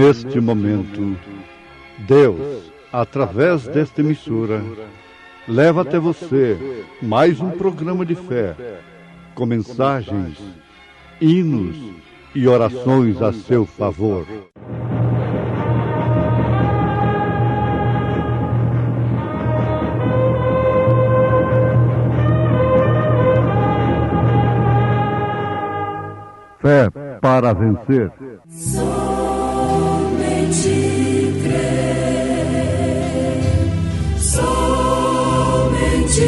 Neste momento, Deus, através desta emissora, leva até você mais um programa de fé, com mensagens, hinos e orações a seu favor. Fé para vencer. Somente crer, somente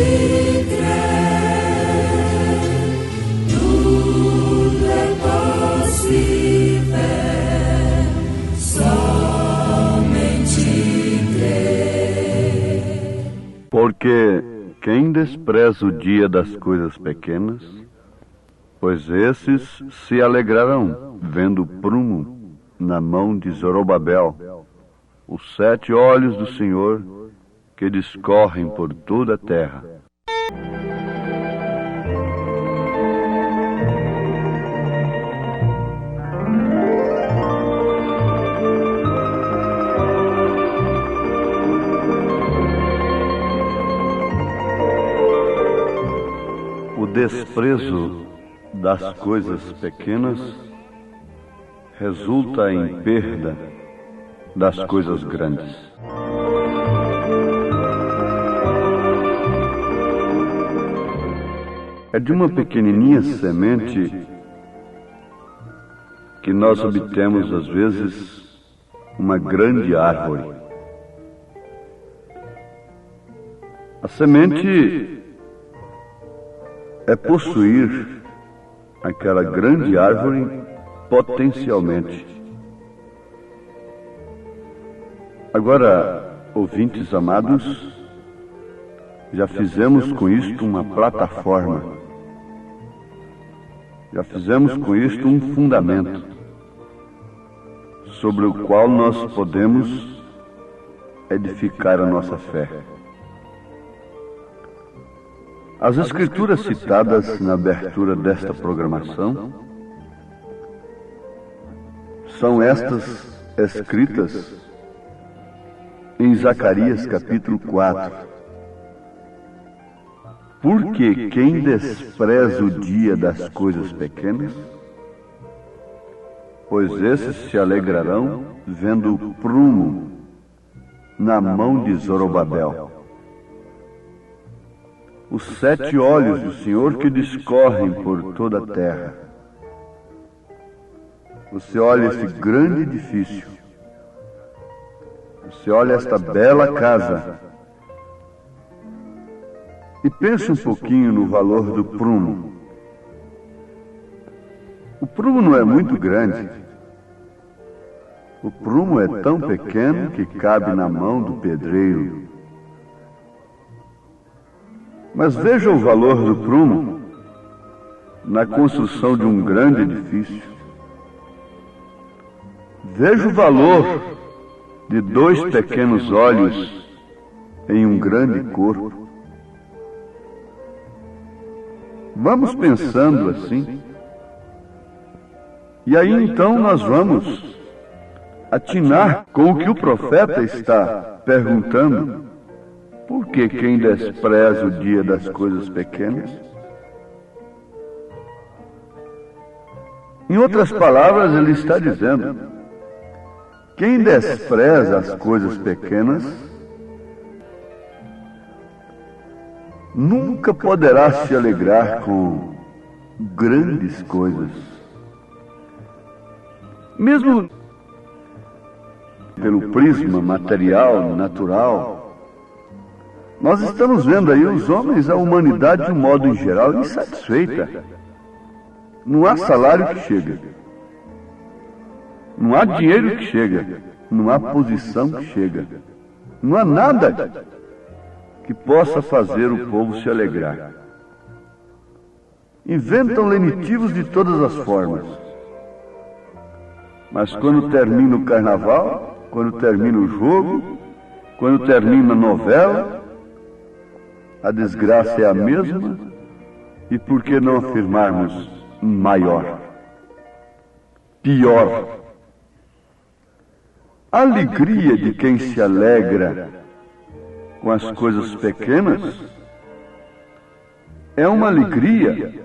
crer, tudo é possível, somente crer. Porque quem despreza o dia das coisas pequenas, pois esses se alegrarão, vendo o prumo na mão de Zorobabel, os 7 olhos do Senhor que discorrem por toda a terra. O desprezo das coisas pequenas resulta em perda das coisas grandes. É de uma pequenininha semente que nós obtemos, às vezes, uma grande árvore. A semente é possuir aquela grande árvore potencialmente. Agora, ouvintes amados, já fizemos com isto uma plataforma, já fizemos com isto um fundamento, sobre o qual nós podemos edificar a nossa fé. As escrituras citadas na abertura desta programação são estas escritas em Zacarias capítulo 4. Porque quem despreza o dia das coisas pequenas, pois esses se alegrarão vendo o prumo na mão de Zorobabel. Os 7 olhos do Senhor que discorrem por toda a terra. Você olha esse grande edifício, você olha esta bela casa e pense um pouquinho no valor do prumo. O prumo não é muito grande. O prumo é tão pequeno que cabe na mão do pedreiro. Mas veja o valor do prumo na construção de um grande edifício. Veja o valor de 2 pequenos olhos em um grande corpo. Vamos pensando assim. E aí então nós vamos atinar com o que o profeta está perguntando. Por que quem despreza o dia das coisas pequenas? Em outras palavras, ele está dizendo: quem despreza as coisas pequenas nunca poderá se alegrar com grandes coisas. Mesmo pelo prisma material, natural, nós estamos vendo aí os homens, a humanidade de um modo em geral, insatisfeita. Não há salário que chega. Não há dinheiro que chega. Não há posição que chega. Não há nada que possa fazer o povo se alegrar. Inventam lenitivos de todas as formas. Mas quando termina o carnaval, quando termina o jogo, quando termina a novela, a desgraça é a mesma, e por que não afirmarmos maior, pior? A alegria de quem se alegra com as coisas pequenas é uma alegria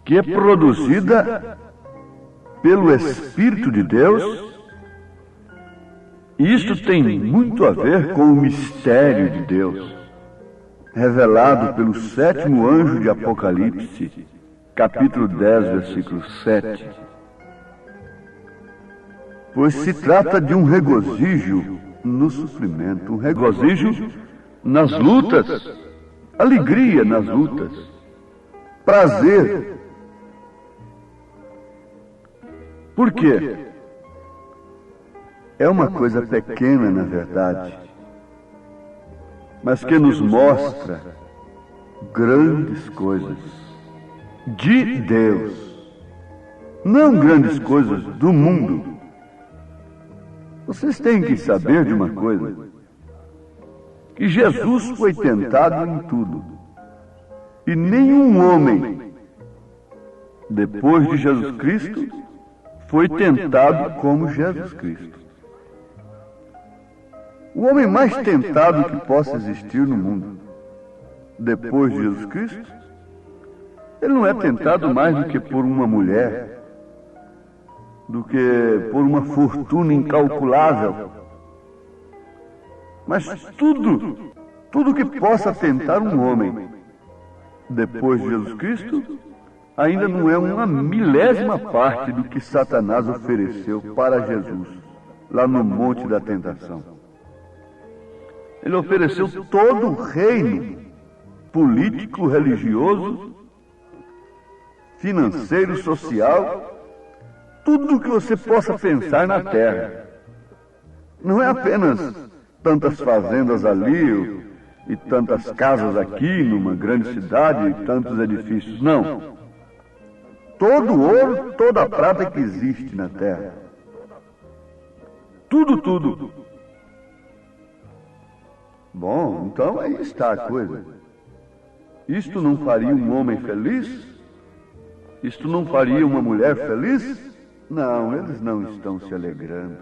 que é produzida pelo Espírito de Deus, e isto tem muito a ver com o mistério de Deus, revelado pelo 7º anjo de Apocalipse, capítulo 10, versículo 7. Pois se trata de um regozijo no sofrimento, um regozijo nas lutas, alegria nas lutas, prazer. Por quê? É uma coisa pequena, na verdade, mas que nos mostra grandes coisas de Deus, não grandes coisas do mundo. Vocês têm que saber de uma coisa, que Jesus foi tentado em tudo, e nenhum homem, depois de Jesus Cristo, foi tentado como Jesus Cristo. O homem mais tentado que possa existir no mundo, depois de Jesus Cristo, ele não é tentado mais do que por uma mulher, do que por uma fortuna incalculável. Mas tudo que possa tentar um homem, depois de Jesus Cristo, ainda não é uma milésima parte do que Satanás ofereceu para Jesus, lá no Monte da Tentação. Ele ofereceu todo o reino político, religioso, financeiro, social, tudo o que você possa pensar na terra. Não é apenas tantas fazendas ali e tantas casas aqui numa grande cidade e tantos edifícios. Não. Todo o ouro, toda a prata que existe na terra. Tudo. Bom, então aí está a coisa. Isto não faria um homem feliz? Isto não faria uma mulher feliz? Não, eles não estão se alegrando.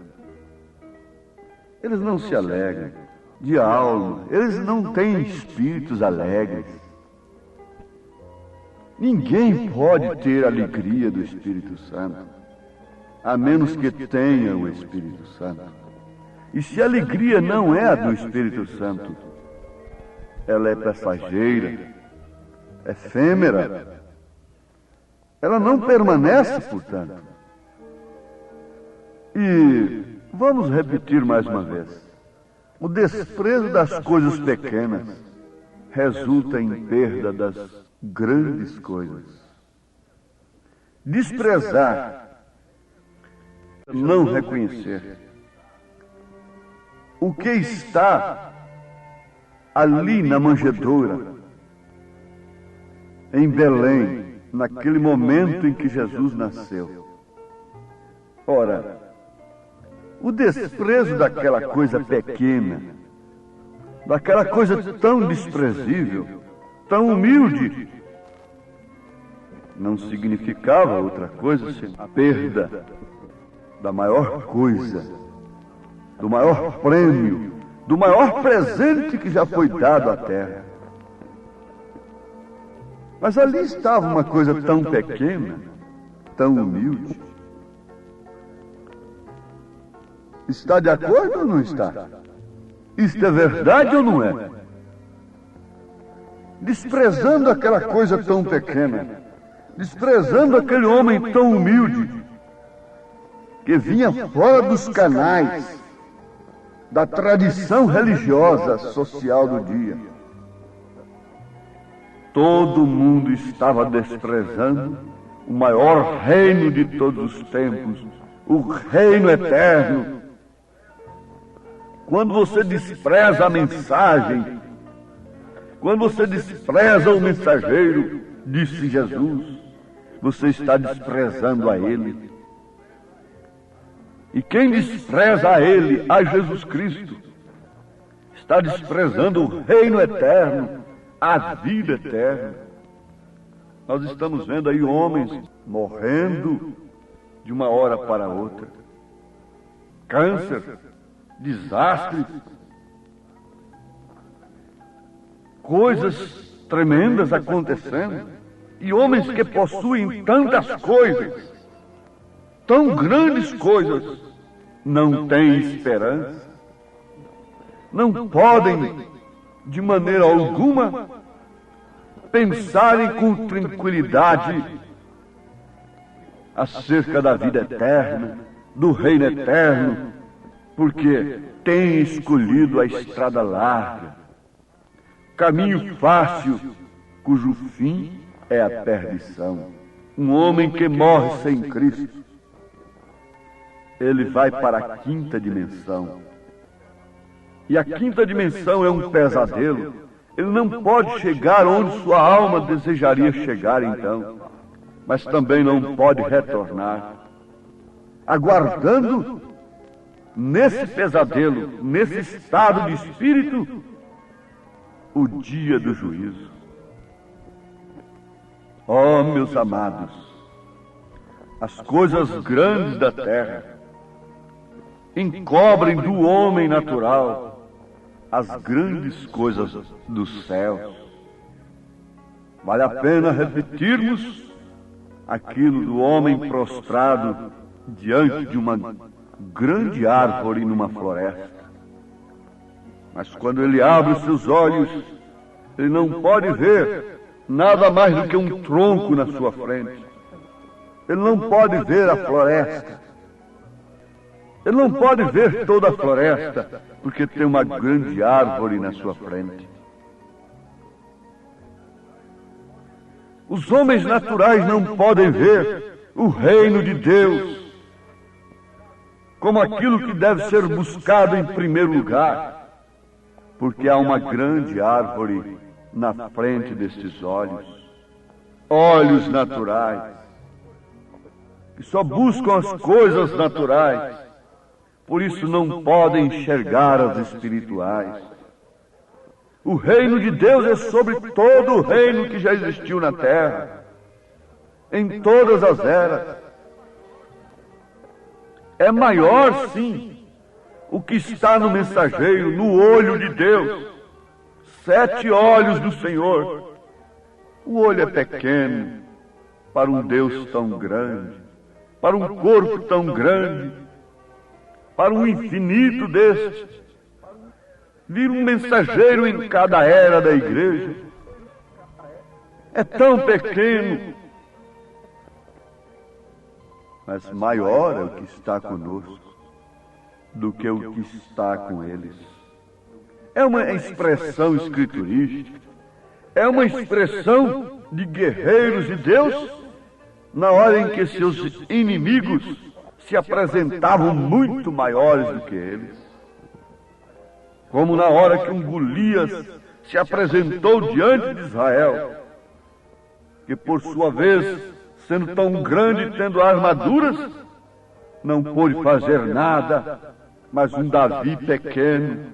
Eles não se alegram de alma. Eles não têm espíritos alegres. Ninguém pode ter a alegria do Espírito Santo, a menos que tenha o Espírito Santo. E se a alegria não é a do Espírito Santo, ela é passageira, efêmera, ela não permanece, portanto. E vamos repetir mais uma vez: o desprezo das coisas pequenas resulta em perda das grandes coisas. Desprezar, não reconhecer o que está ali na manjedoura, em Belém, naquele momento em que Jesus nasceu. Ora, o desprezo daquela coisa pequena, daquela coisa tão desprezível, tão humilde, não significava outra coisa senão a perda da maior coisa, do maior prêmio, do maior presente que já foi dado à terra. Mas ali estava uma coisa tão pequena, tão humilde. Está de acordo ou não está? Isto é verdade ou não é? Desprezando aquela coisa tão pequena, desprezando aquele homem tão humilde, que vinha fora dos canais da tradição religiosa social do dia. Todo mundo estava desprezando o maior reino de todos os tempos, o reino eterno. Quando você despreza a mensagem, quando você despreza o mensageiro, disse Jesus, você está desprezando a Ele. E quem despreza a Ele, a Jesus Cristo, está desprezando o reino eterno, a vida eterna. Nós estamos vendo aí homens morrendo de uma hora para outra. Câncer, desastres, coisas tremendas acontecendo, e homens que possuem tantas coisas, tão grandes coisas, não têm esperança, não podem, de maneira alguma, pensarem com tranquilidade acerca da vida eterna, do reino eterno, porque têm escolhido a estrada larga, caminho fácil, cujo fim é a perdição. Um homem que morre sem Cristo, ele vai para a quinta dimensão. E a quinta dimensão é um pesadelo. Ele não pode chegar onde sua alma desejaria chegar então, mas também não pode retornar, aguardando nesse pesadelo, nesse estado de espírito, o dia do juízo. Oh, meus amados, as coisas grandes da terra encobrem do homem natural as grandes coisas dos céus. Vale a pena repetirmos aquilo do homem prostrado diante de uma grande árvore numa floresta. Mas quando ele abre os seus olhos, ele não pode ver nada mais do que um tronco na sua frente. Ele não pode ver a floresta. Ele não pode ver toda a floresta, porque tem uma grande árvore na sua frente. Os homens naturais não podem ver o reino de Deus como aquilo que deve ser buscado em primeiro lugar, porque há uma grande árvore na frente destes olhos. Olhos naturais, que só buscam as coisas naturais, por isso não podem enxergar as espirituais. O reino de Deus é sobre todo o reino que já existiu na terra, em todas as eras. É maior, sim, o que está no mensageiro, no olho de Deus. 7 olhos do Senhor. O olho é pequeno para um Deus tão grande, para um corpo tão grande, para um infinito deste. Vir um mensageiro em cada era da igreja é tão pequeno, mas maior é o que está conosco do que o que está com eles. É uma expressão escriturística, é uma expressão de guerreiros de Deus, na hora em que seus inimigos se apresentavam muito maiores do que eles. Como na hora que um Golias se apresentou diante de Israel, que por sua vez, sendo tão grande e tendo armaduras, não pôde fazer nada, mas um Davi pequeno.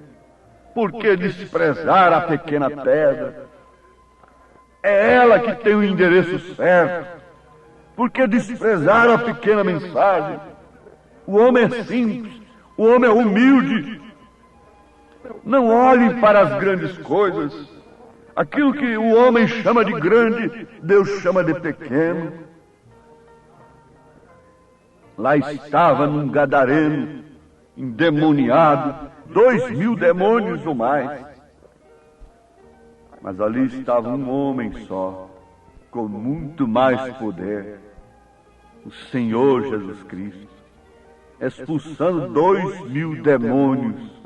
Por que desprezar a pequena pedra? É ela que tem o endereço certo. Por que desprezar a pequena mensagem? O homem é simples, o homem é humilde. Não olhem para as grandes coisas. Aquilo que o homem chama de grande, Deus chama de pequeno. Lá estava num gadareno, endemoniado, 2.000 demônios ou mais. Mas ali estava um homem só, com muito mais poder, o Senhor Jesus Cristo, expulsando 2.000 demônios.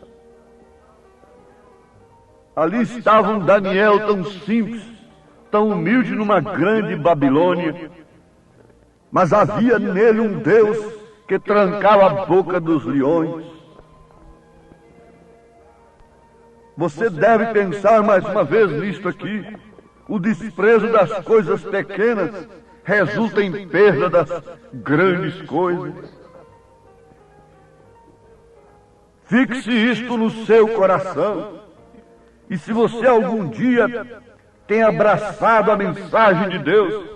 Ali estava um Daniel tão simples, tão humilde numa grande Babilônia, mas havia nele um Deus que trancava a boca dos leões. Você deve pensar mais uma vez nisto aqui. O desprezo das coisas pequenas resulta em perda das grandes coisas. Fixe isto no seu coração. E se você algum dia tem abraçado a mensagem de Deus,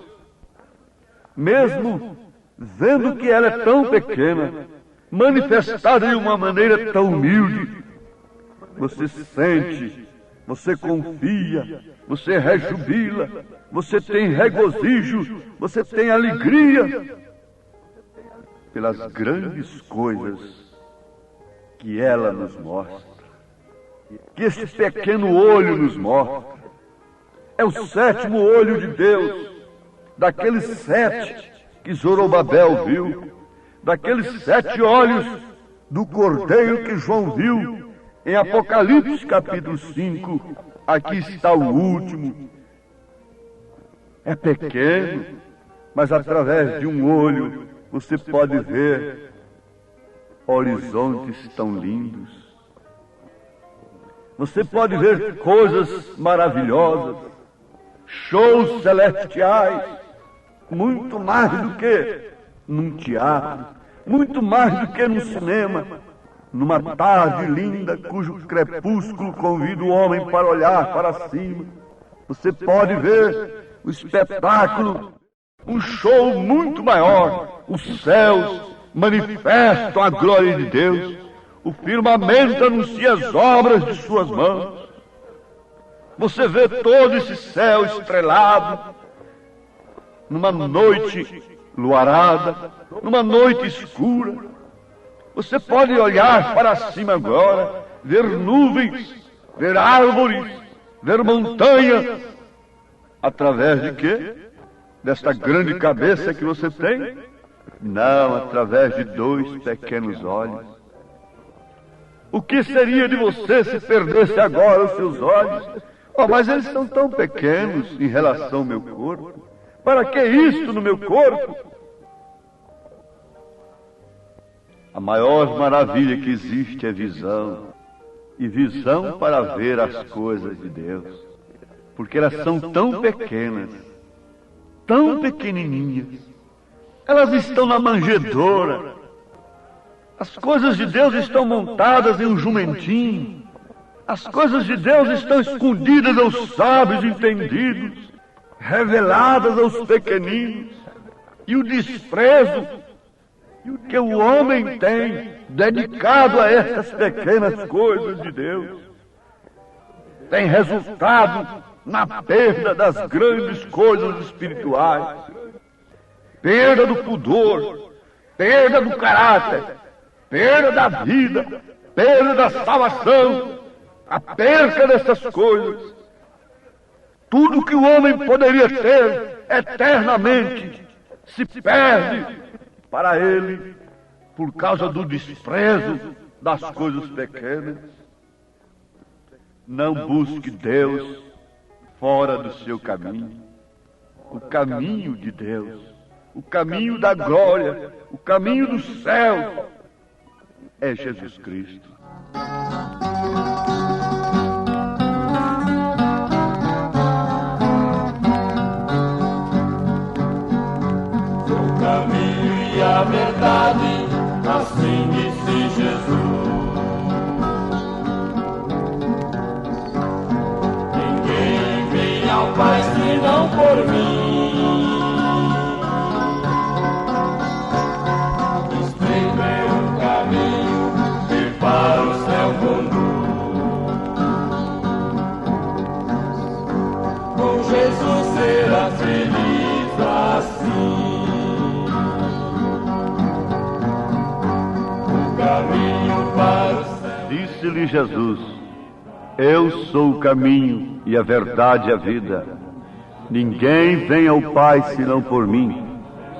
mesmo vendo que ela é tão pequena, manifestada de uma maneira tão humilde. Você sente, você confia, você rejubila, você tem regozijo, você tem alegria pelas grandes coisas que ela nos mostra, que esse pequeno olho nos mostra. É o sétimo olho de Deus, daqueles 7 que Zorobabel viu, daqueles 7 olhos do Cordeiro que João viu em Apocalipse capítulo 5. Aqui está o último. É pequeno, mas através de um olho você pode ver horizontes tão lindos. Você pode ver coisas maravilhosas, shows celestiais, muito mais do que num teatro, muito mais do que num cinema, numa tarde linda cujo crepúsculo convida o homem para olhar para cima. Você pode ver o espetáculo, um show muito maior. Os céus manifestam a glória de Deus, o firmamento anuncia as obras de suas mãos. Você vê todo esse céu estrelado, numa noite luarada, numa noite escura. Você pode olhar para cima agora, ver nuvens, ver árvores, ver montanhas. Através de quê? Desta grande cabeça que você tem? Não, através de 2 pequenos olhos. O que seria de você se perdesse agora os seus olhos? Oh, mas eles são tão pequenos em relação ao meu corpo. Para que isto no meu corpo? A maior maravilha que existe é visão. E visão para ver as coisas de Deus. Porque elas são tão pequenas, tão pequenininhas. Elas estão na manjedoura. As coisas de Deus estão montadas em um jumentinho. As coisas de Deus estão escondidas aos sábios entendidos, reveladas aos pequeninos. E o desprezo que o homem tem dedicado a essas pequenas coisas de Deus tem resultado na perda das grandes coisas espirituais, perda do pudor, perda do caráter, perda da vida, perda da salvação, a perca dessas coisas. Tudo que o homem poderia ter eternamente se perde para ele por causa do desprezo das coisas pequenas. Não busque Deus fora do seu caminho. O caminho de Deus, o caminho da glória, o caminho do céu é Jesus Cristo. Sou o caminho e a verdade, assim disse Jesus. Ninguém vem ao Pai senão por mim. Estreito é o caminho que para o céu conduz. Com Jesus será feliz assim. O caminho para o céu. Disse-lhe Jesus: Eu sou o caminho e a verdade e a vida. Ninguém vem ao Pai senão por mim.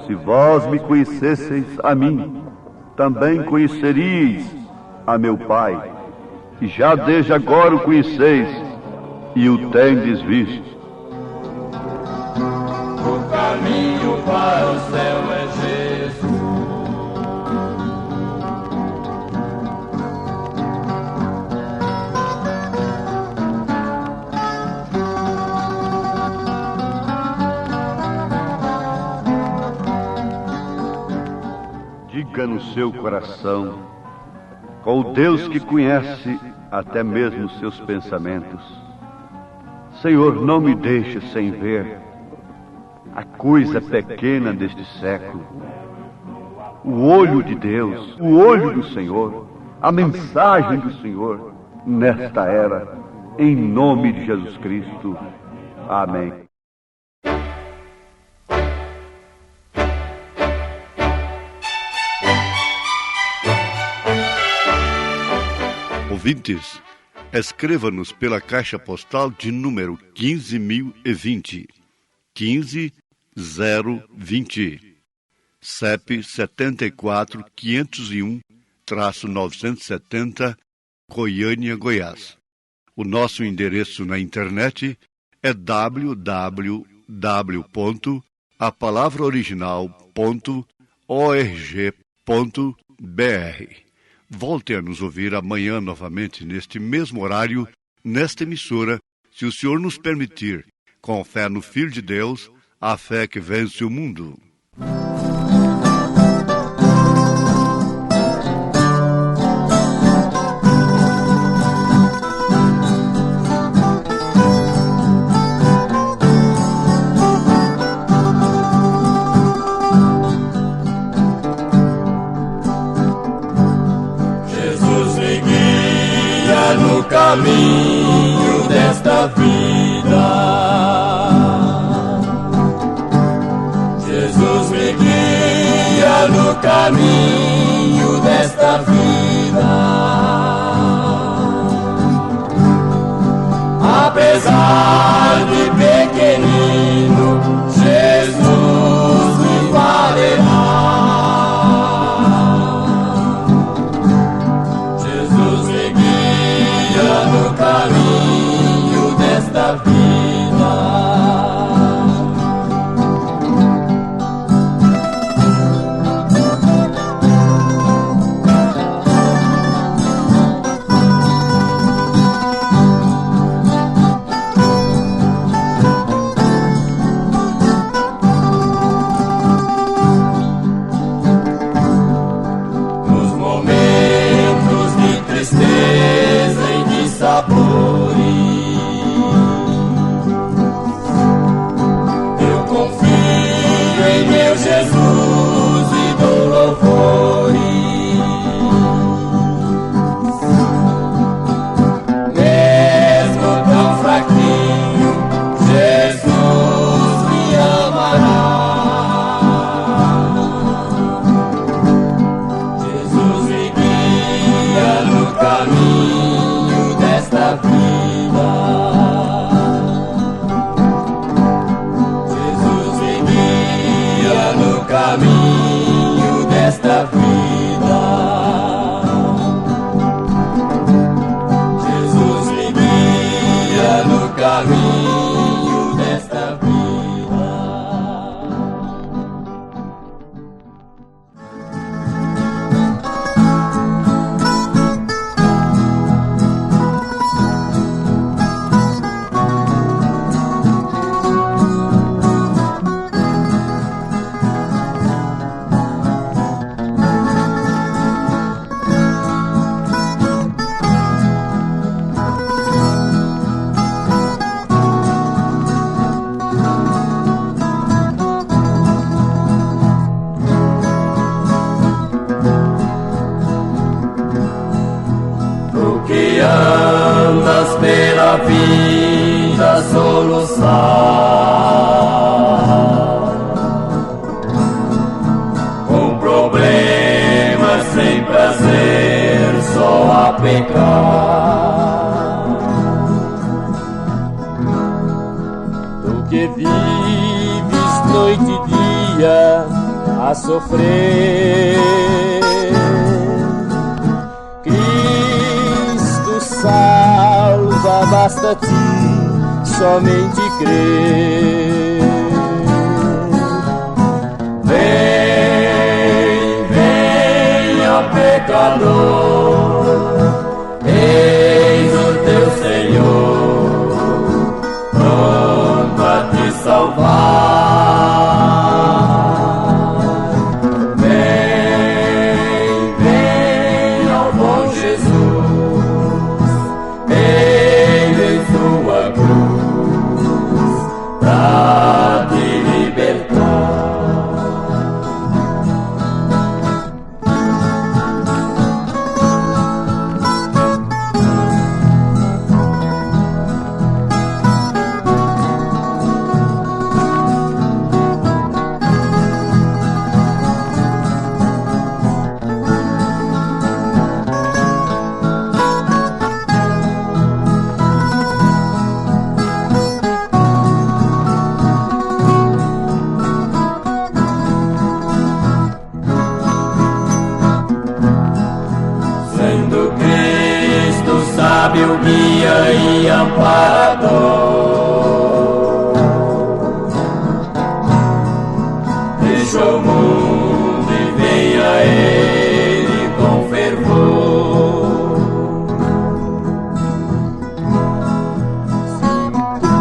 Se vós me conhecesseis a mim, também conheceríeis a meu Pai. E já desde agora o conheceis e o tendes visto. O caminho para o céu é Jesus. Diga no seu coração, com o Deus que conhece até mesmo os seus pensamentos: Senhor, não me deixe sem ver a coisa pequena deste século, o olho de Deus, o olho do Senhor, a mensagem do Senhor nesta era, em nome de Jesus Cristo. Amém. Ouvintes, escreva-nos pela caixa postal de número 15.020, 15020, CEP 74.501-970, Goiânia, Goiás. O nosso endereço na internet é www.apalavraoriginal.org.br. Volte a nos ouvir amanhã novamente, neste mesmo horário, nesta emissora, se o Senhor nos permitir, com fé no Filho de Deus, a fé que vence o mundo. No caminho desta vida, Jesus me guia no caminho desta vida. Apesar de pequenino, Jesus me valerá. No caminho desta vida, nos momentos de tristeza e de sabores, eu confio em meu Jesus e dou louvores. Mesmo tão fraquinho, Jesus me amará. Jesus me guia no caminho desta vida. Jesus me guia no caminho desta vida. Jesus me guia no caminho desta vida. Que andas pela vida soluçar, com problemas sem prazer, só a pecar. Tu que vives noite e dia a sofrer, salva, basta-te somente crer. Vem, ó pecador, eis o teu Senhor, pronto a te salvar. Vem, ó bom Jesus, tua cruz pra te libertar.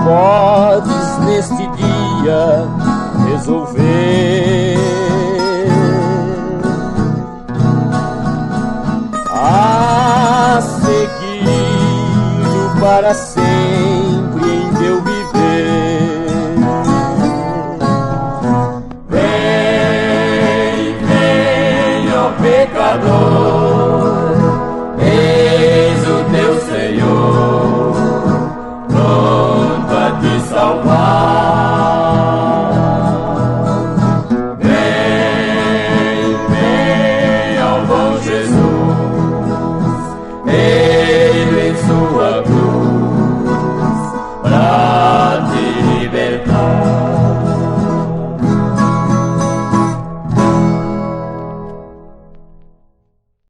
podes neste dia resolver a seguir para sempre em teu viver. Vem, vem, ó pecador, eis o teu Senhor, pronto a te salvar.